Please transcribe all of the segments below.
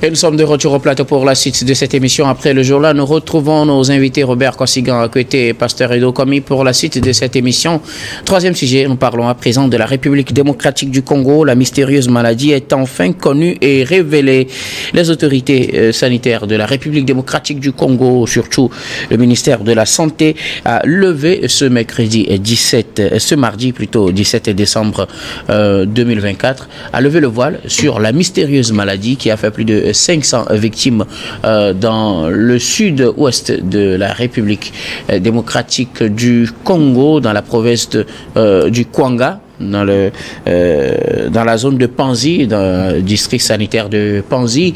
Et nous sommes de retour au plateau pour la suite de cette émission. Après le jour-là, nous retrouvons nos invités Robert Kosigan à côté et Pasteur Edo Komi pour la suite de cette émission. Troisième sujet, nous parlons à présent de la République démocratique du Congo. La mystérieuse maladie est enfin connue et révélée. Les autorités sanitaires de la République démocratique du Congo, surtout le ministère de la Santé, a levé ce mardi 17 décembre 2024, a levé le voile sur la mystérieuse maladie qui a fait plus de 500 victimes dans le sud-ouest de la République démocratique du Congo, dans la province du Kwanga, dans la zone de Panzi, dans le district sanitaire de Panzi.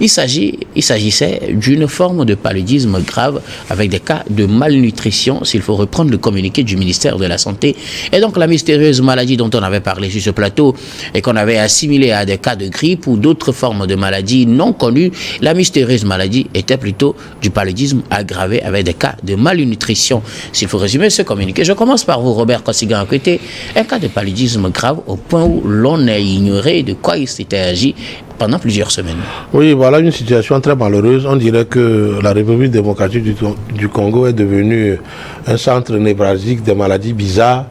Il s'agissait d'une forme de paludisme grave avec des cas de malnutrition, s'il faut reprendre le communiqué du ministère de la Santé. Et donc la mystérieuse maladie dont on avait parlé sur ce plateau et qu'on avait assimilée à des cas de grippe ou d'autres formes de maladies non connues, la mystérieuse maladie était plutôt du paludisme aggravé avec des cas de malnutrition. S'il faut résumer ce communiqué, je commence par vous, Robert Kosigan, à côté. Un cas de paludisme grave au point où l'on a ignoré de quoi il s'était agi pendant plusieurs semaines. Oui, voilà une situation très malheureuse. On dirait que la République démocratique du Congo est devenue un centre névralgique des maladies bizarres,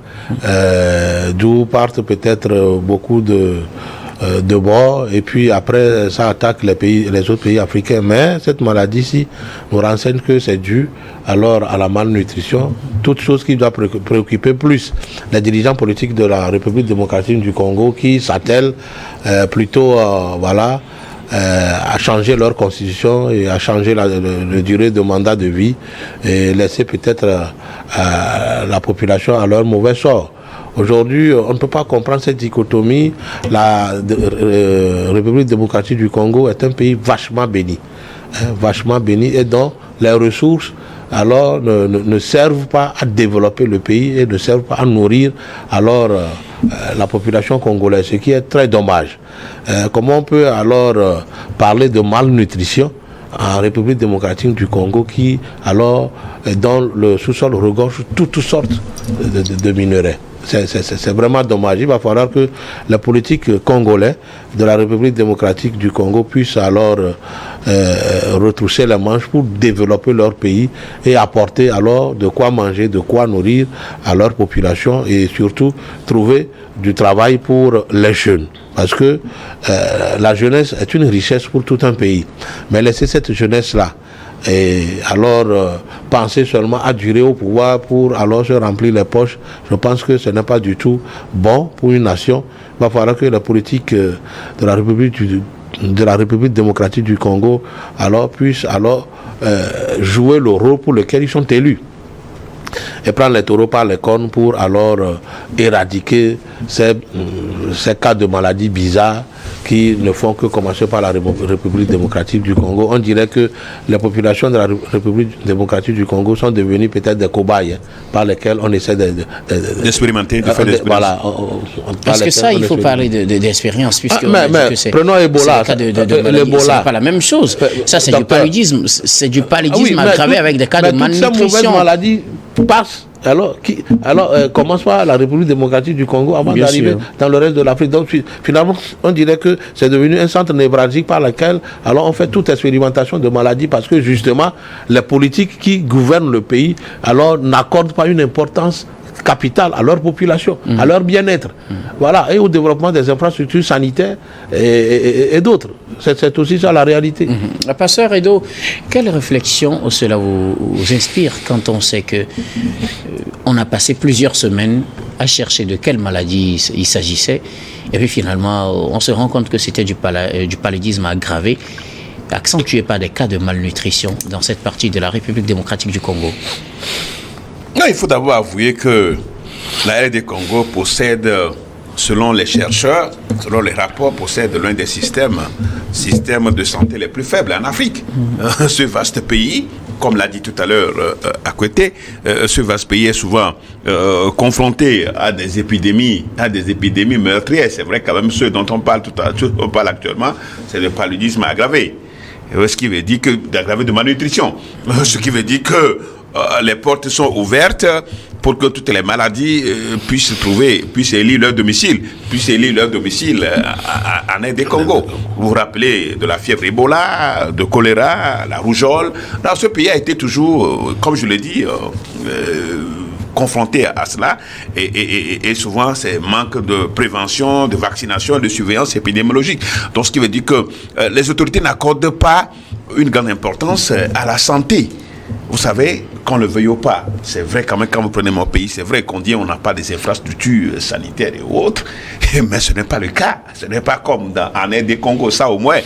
d'où partent peut-être beaucoup de morts, et puis après ça attaque les autres pays africains. Mais cette maladie-ci nous renseigne que c'est dû alors à la malnutrition, toute chose qui doit préoccuper plus les dirigeants politiques de la République démocratique du Congo, qui s'attellent plutôt à changer leur constitution et à changer la durée de mandat de vie et laisser peut-être la population à leur mauvais sort. Aujourd'hui, on ne peut pas comprendre cette dichotomie. La République démocratique du Congo est un pays vachement béni, et dont les ressources alors ne servent pas à développer le pays et ne servent pas à nourrir alors la population congolaise, ce qui est très dommage. Comment on peut alors parler de malnutrition en République démocratique du Congo qui alors dans le sous-sol regorge toutes sortes de minerais? C'est vraiment dommage. Il va falloir que la politique congolaise de la République démocratique du Congo puisse alors retrousser les manches pour développer leur pays et apporter alors de quoi manger, de quoi nourrir à leur population et surtout trouver du travail pour les jeunes. Parce que la jeunesse est une richesse pour tout un pays. Mais laisser cette jeunesse-là et alors penser seulement à durer au pouvoir pour alors se remplir les poches, je pense que ce n'est pas du tout bon pour une nation. Il va falloir que la politique de la République démocratique du Congo alors puisse alors jouer le rôle pour lequel ils sont élus et prendre les taureaux par les cornes pour alors éradiquer ces cas de maladies bizarres qui ne font que commencer par la République démocratique du Congo. On dirait que les populations de la République démocratique du Congo sont devenues peut-être des cobayes par lesquels on essaie d'expérimenter, de faire l'expérience. Voilà. Parce que ça, il faut parler d'expérience, puisque prenons Ebola. L'Ebola, c'est pas la même chose. Ça, c'est du paludisme. C'est du paludisme aggravé avec des cas de malnutrition. Toutes ces mauvaises maladies passent. Alors, commence par la République démocratique du Congo avant d'arriver dans le reste de l'Afrique. Donc, finalement, on dirait que c'est devenu un centre névralgique par lequel alors on fait toute expérimentation de maladies parce que justement, les politiques qui gouvernent le pays alors n'accordent pas une importance capitale à leur population, à leur bien-être. Voilà, et au développement des infrastructures sanitaires et d'autres. C'est aussi ça la réalité. Pasteur Edo, quelle réflexion cela vous inspire quand on sait que on a passé plusieurs semaines à chercher de quelle maladie il s'agissait et puis finalement on se rend compte que c'était du paludisme aggravé, accentué par des cas de malnutrition dans cette partie de la République démocratique du Congo? Non, il faut d'abord avouer que la RD Congo possède, selon les chercheurs, selon les rapports, possède l'un des systèmes de santé les plus faibles en Afrique. Ce vaste pays, comme l'a dit tout à l'heure à côté, ce vaste pays est souvent confronté à des épidémies meurtrières. C'est vrai quand même ceux dont on parle actuellement, c'est le paludisme aggravé. Ce qui veut dire que d'aggravé de malnutrition. Ce qui veut dire que les portes sont ouvertes pour que toutes les maladies puissent élire leur domicile, en RD Congo. Vous vous rappelez de la fièvre Ebola, de choléra, la rougeole. Alors, ce pays a été toujours, comme je l'ai dit, confronté à cela, et souvent c'est manque de prévention, de vaccination, de surveillance épidémiologique. Donc ce qui veut dire que les autorités n'accordent pas une grande importance à la santé. Vous savez, qu'on le veuille ou pas, c'est vrai quand même, quand vous prenez mon pays, c'est vrai qu'on dit on n'a pas des infrastructures sanitaires et autres, mais ce n'est pas le cas. Ce n'est pas comme en RD Congo, ça au moins,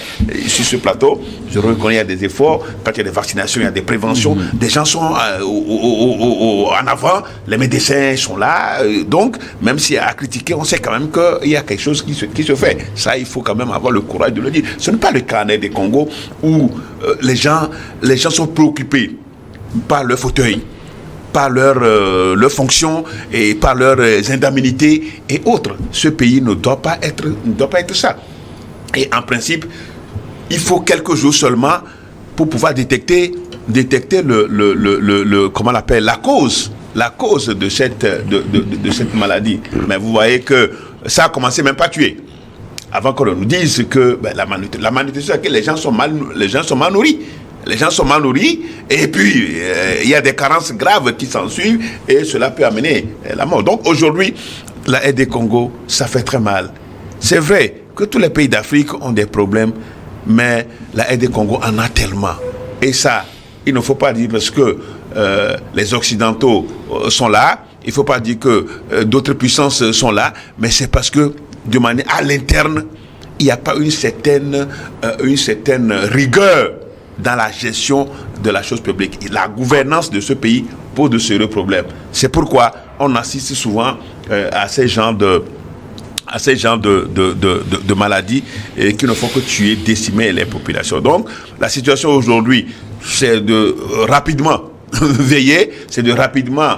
sur ce plateau, je reconnais qu'il y a des efforts, quand il y a des vaccinations, il y a des préventions, des gens sont en avant, les médecins sont là, donc même s'il y a à critiquer, on sait quand même qu'il y a quelque chose qui se fait. Ça, il faut quand même avoir le courage de le dire. Ce n'est pas le cas en RD Congo où les gens sont préoccupés par leur fauteuil, par leur fonction et par leurs indemnités et autres. Ce pays ne doit pas être ça. Et en principe, il faut quelques jours seulement pour pouvoir détecter comment on l'appelle, la cause de cette maladie. Mais vous voyez que ça a commencé même pas à tuer. Avant qu'on nous dise que la malnutrition, c'est que les gens sont mal nourris. Les gens sont mal nourris et puis il y a des carences graves qui s'ensuivent et cela peut amener la mort. Donc aujourd'hui, la RD Congo, ça fait très mal. C'est vrai que tous les pays d'Afrique ont des problèmes, mais la RD Congo en a tellement. Et ça, il ne faut pas dire parce que les Occidentaux sont là, il ne faut pas dire que d'autres puissances sont là, mais c'est parce que de manière à l'interne, il n'y a pas une certaine rigueur dans la gestion de la chose publique. La gouvernance de ce pays pose de sérieux problèmes. C'est pourquoi on assiste souvent à ces genres de maladies qui ne font que tuer, décimer les populations. Donc, la situation aujourd'hui, c'est de rapidement veiller, c'est de rapidement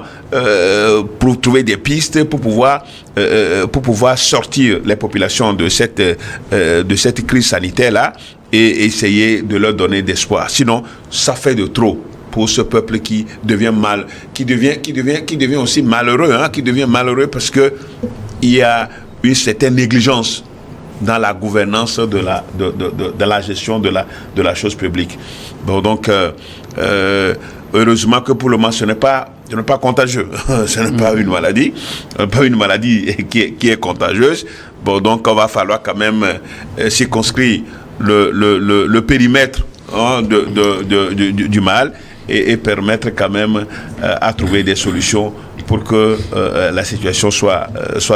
pour trouver des pistes pour pouvoir sortir les populations de cette crise sanitaire-là, et essayer de leur donner d'espoir. Sinon, ça fait de trop pour ce peuple qui devient aussi malheureux, qui devient malheureux parce que il y a une certaine négligence dans la gouvernance de la gestion de la chose publique. Bon, donc, heureusement que pour le moment, ce n'est pas contagieux. Ce n'est pas une maladie qui est contagieuse. Bon, donc, on va falloir quand même circonscrire le périmètre du mal et permettre quand même à trouver des solutions pour que la situation soit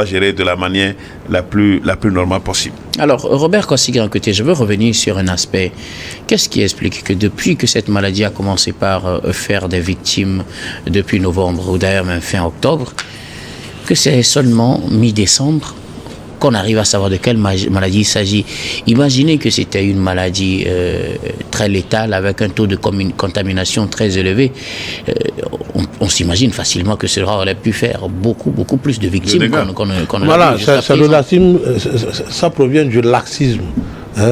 gérée de la manière la plus normale possible. Alors, Robert Kosiga, je veux revenir sur un aspect. Qu'est-ce qui explique que depuis que cette maladie a commencé par faire des victimes depuis novembre, ou d'ailleurs même fin octobre, que c'est seulement mi-décembre qu'on arrive à savoir de quelle maladie il s'agit. Imaginez que c'était une maladie très létale avec un taux de contamination très élevé. On s'imagine facilement que cela aurait pu faire beaucoup plus de victimes qu'on voilà, ça provient du laxisme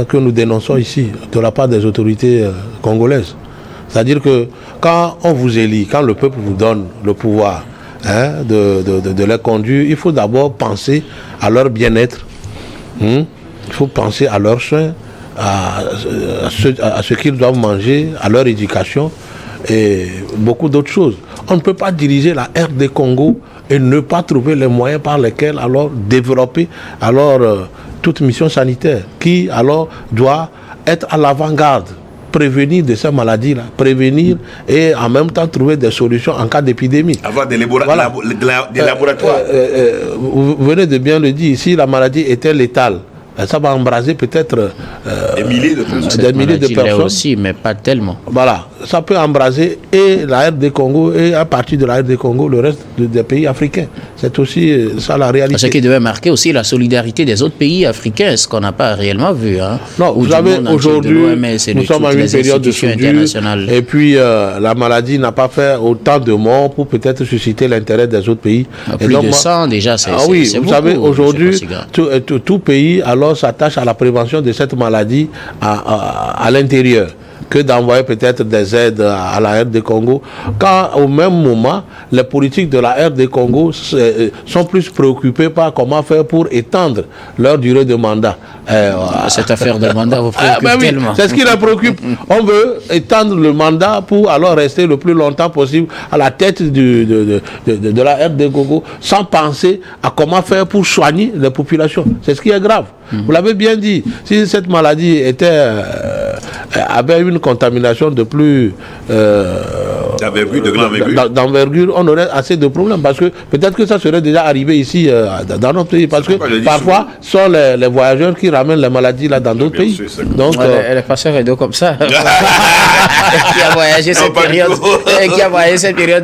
que nous dénonçons ici de la part des autorités congolaises. C'est-à-dire que quand on vous élit, quand le peuple vous donne le pouvoir, de les conduire, il faut d'abord penser à leur bien-être, il faut penser à leurs soins, à ce qu'ils doivent manger, à leur éducation et beaucoup d'autres choses. On ne peut pas diriger la RD Congo et ne pas trouver les moyens par lesquels alors développer toute mission sanitaire qui alors doit être à l'avant-garde, prévenir de ces maladies-là, prévenir et en même temps trouver des solutions en cas d'épidémie. Avoir des laboratoires. Vous venez de bien le dire, si la maladie était létale, ça va embraser peut-être des milliers de personnes. Aussi, mais pas tellement. Voilà, ça peut embraser et la RD Congo et à partir de la RD Congo le reste des pays africains. C'est aussi ça la réalité. Ce qui devait marquer aussi la solidarité des autres pays africains, ce qu'on n'a pas réellement vu. Non, vous savez, aujourd'hui, nous sommes à une période de soudure et puis la maladie n'a pas fait autant de morts pour peut-être susciter l'intérêt des autres pays. Plus de 100 déjà, c'est oui, c'est vous beaucoup, savez, aujourd'hui, tout pays alors s'attache à la prévention de cette maladie à l'intérieur. que d'envoyer peut-être des aides à la RD Congo, quand au même moment, les politiques de la RD Congo sont plus préoccupés par comment faire pour étendre leur durée de mandat. Cette affaire de mandat vous préoccupe tellement. C'est ce qui les préoccupe. On veut étendre le mandat pour alors rester le plus longtemps possible à la tête de la RD Congo, sans penser à comment faire pour soigner les populations. C'est ce qui est grave. Vous l'avez bien dit. Si cette maladie avait une contamination de plus d'envergure, on aurait assez de problèmes, parce que peut-être que ça serait déjà arrivé ici dans notre pays, parce que parfois ce sont les voyageurs qui ramènent les maladies là dans d'autres pays. Donc les passeurs et comme ça qui a voyagé cette période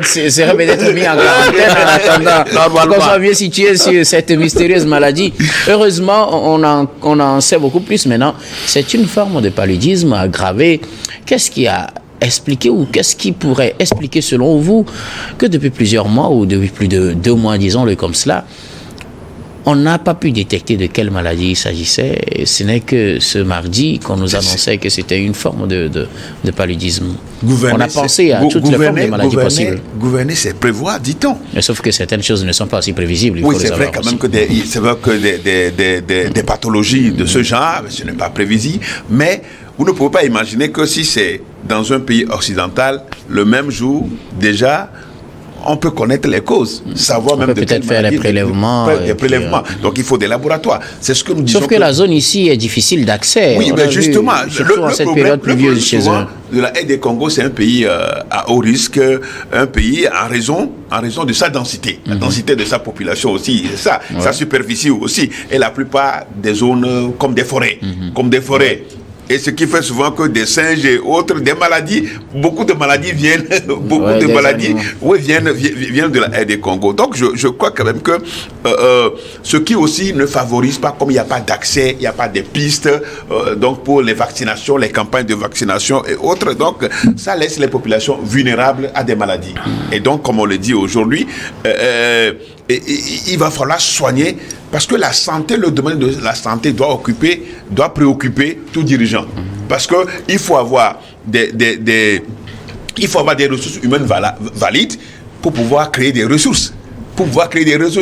serait peut-être mis en quarantaine en attendant qu'on soit bien situé sur cette mystérieuse maladie. Heureusement, on en sait beaucoup plus maintenant. C'est une forme de paludisme aggravé. Qu'est-ce qui a expliqué, ou qu'est-ce qui pourrait expliquer selon vous que depuis plusieurs mois, ou depuis plus de 2 mois, disons-le comme cela, on n'a pas pu détecter de quelle maladie il s'agissait? Ce n'est que ce mardi qu'on nous annonçait que c'était une forme de paludisme. On a pensé à toutes les formes de maladies possibles. Gouverner, c'est prévoir, dit-on. Mais sauf que certaines choses ne sont pas aussi prévisibles. Oui, c'est vrai quand même que des pathologies de ce genre, ce n'est pas prévisible. Mais vous ne pouvez pas imaginer que si c'est dans un pays occidental, le même jour, déjà, on peut connaître les causes, savoir même de peut-être faire les prélèvements. Donc il faut des laboratoires. C'est ce que nous disons. Sauf que la zone ici est difficile d'accès. Oui, mais justement, cette période pluvieuse chez eux. De la RD Congo, c'est un pays à haut risque, un pays en raison de sa densité, la densité de sa population aussi, sa superficie aussi, et la plupart des zones comme des forêts, Et ce qui fait souvent que des singes et autres, des maladies, beaucoup de maladies viennent, viennent de la RD Congo. Donc je crois quand même que ce qui aussi ne favorise pas, comme il n'y a pas d'accès, il n'y a pas de pistes, donc pour les vaccinations, les campagnes de vaccination et autres, donc ça laisse les populations vulnérables à des maladies. Et donc, comme on le dit aujourd'hui, il va falloir soigner, parce que la santé, le domaine de la santé doit préoccuper tout dirigeant. Parce que il faut avoir des ressources humaines valides pour pouvoir créer des ressources.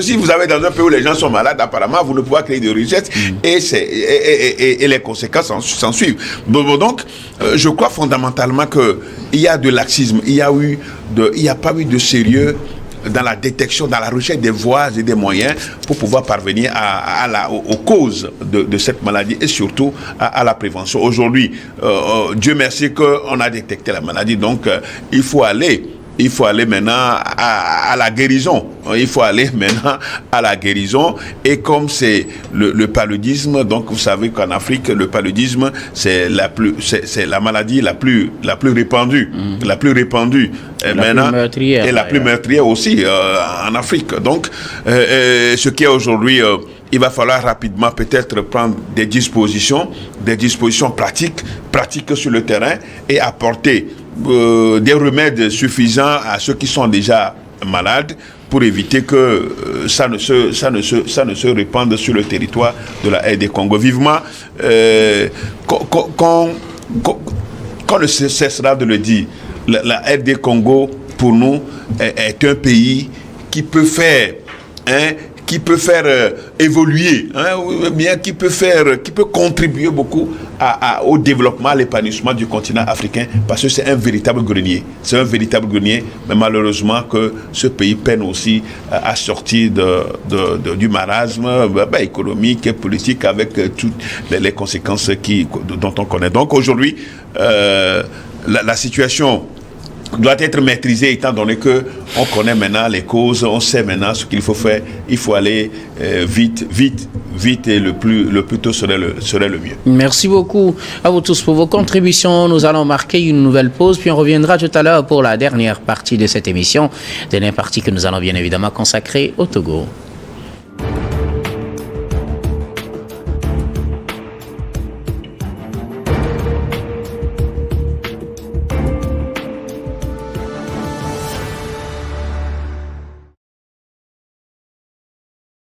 Si vous avez dans un pays où les gens sont malades, apparemment, vous ne pouvez pas créer de richesse, et les conséquences s'en suivent. Donc, je crois fondamentalement qu'il y a de laxisme, il n'y a pas eu de sérieux dans la détection, dans la recherche des voies et des moyens pour pouvoir parvenir aux causes de cette maladie, et surtout à la prévention. Aujourd'hui, Dieu merci qu'on a détecté la maladie, donc il faut aller maintenant à la guérison. Et comme c'est le paludisme, donc vous savez qu'en Afrique, le paludisme, c'est la maladie la plus répandue. La plus répandue. Et la plus meurtrière aussi en Afrique. Donc, ce qui est aujourd'hui, il va falloir rapidement peut-être prendre des dispositions pratiques sur le terrain, et apporter des remèdes suffisants à ceux qui sont déjà malades, pour éviter que ça ne se répande sur le territoire de la RD Congo. Vivement qu'on ne cessera de le dire, la RD Congo, pour nous, est un pays qui peut faire évoluer, qui peut contribuer beaucoup au développement, à l'épanouissement du continent africain, parce que c'est un véritable grenier. Mais malheureusement que ce pays peine aussi à sortir du marasme économique et politique, avec toutes les conséquences dont on connaît. Donc aujourd'hui, la situation doit être maîtrisée, étant donné que on connaît maintenant les causes, on sait maintenant ce qu'il faut faire. Il faut aller vite, et le plus tôt serait le mieux. Merci beaucoup à vous tous pour vos contributions. Nous allons marquer une nouvelle pause, puis on reviendra tout à l'heure pour la dernière partie de cette émission, dernière partie que nous allons bien évidemment consacrer au Togo.